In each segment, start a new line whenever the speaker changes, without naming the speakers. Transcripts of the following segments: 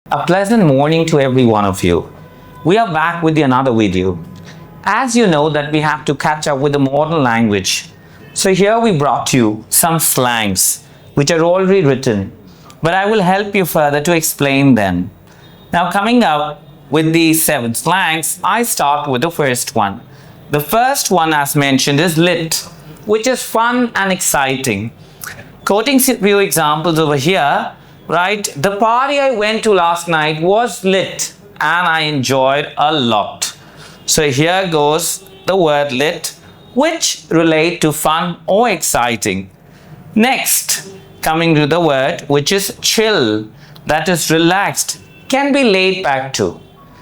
A pleasant morning to every one of you. We are back with another video. As you know that we have to catch up with the modern language. So here we brought you some slangs which are already written, but I will help you further to explain them. Now coming up with these 7 slangs, I start with the first one. The first one as mentioned is lit, which is fun and exciting. Quoting a few examples over here, right? The party I went to last night was lit and I enjoyed a lot. So here goes the word lit, which relate to fun or exciting. Next, coming to the word which is chill, that is relaxed, can be laid back too.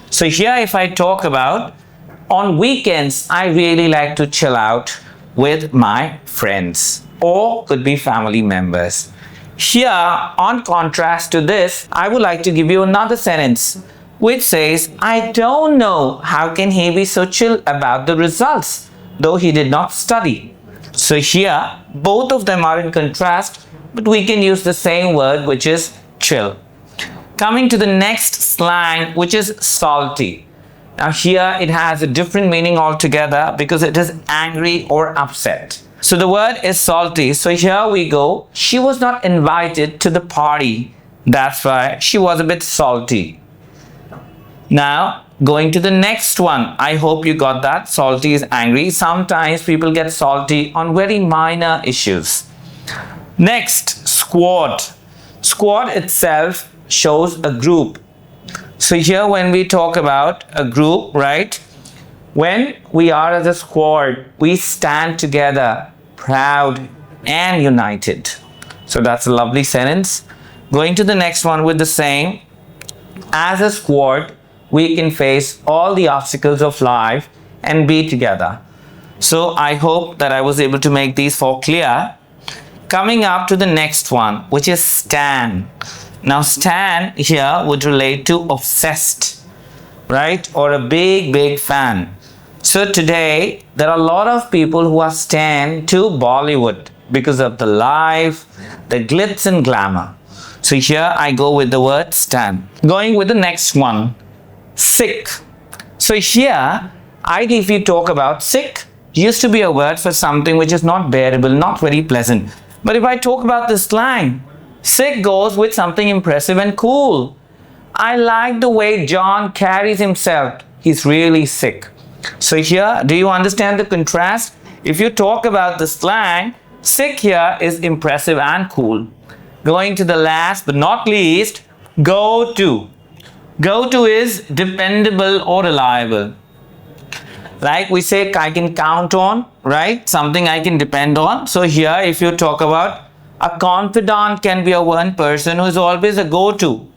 So here if I talk about on weekends, I really like to chill out with my friends or could be family members. Here, on contrast to this, I would like to give you another sentence which says, I don't know how can he be so chill about the results, though he did not study. So here, both of them are in contrast, but we can use the same word which is chill. Coming to the next slang, which is salty. Now here it has a different meaning altogether because it is angry or upset. So the word is salty. So here we go. She was not invited to the party. That's why she was a bit salty. Now going to the next one. I hope you got that. Salty is angry. Sometimes people get salty on very minor issues. Next, squad. Squad itself shows a group. So here when we talk about a group, right? When we are as a squad, we stand together, proud and united. So that's a lovely sentence. Going to the next one with the same. As a squad, we can face all the obstacles of life and be together. So I hope that I was able to make these 4 clear. Coming up to the next one, which is stan. Now stan here would relate to obsessed, right? Or a big fan. So today there are a lot of people who are stan to Bollywood because of the life, the glitz and glamour. So here I go with the word stan. Going with the next one, sick. So here, if you talk about sick, used to be a word for something which is not bearable, not very pleasant. But if I talk about the slang, sick goes with something impressive and cool. I like the way John carries himself. He's really sick. So here, do you understand the contrast? If you talk about the slang, sick here is impressive and cool. Going to the last but not least, go to. Go to is dependable or reliable. Like we say, I can count on, right? Something I can depend on. So here, if you talk about a confidant can be a one person who is always a go-to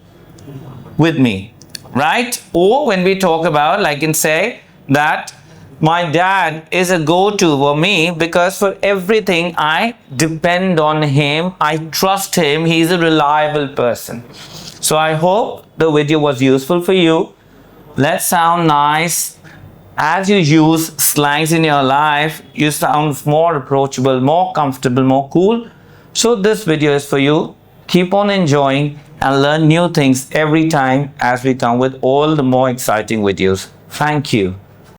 with me, right? Or when we talk about, I can say that my dad is a go-to for me because for everything I depend on him, I trust him, he's a reliable person. So I hope the video was useful for you. Let's sound nice. As you use slangs in your life, you sound more approachable, more comfortable, more cool. So this video is for you. Keep on enjoying and learn new things every time as we come with all the more exciting videos. Thank you.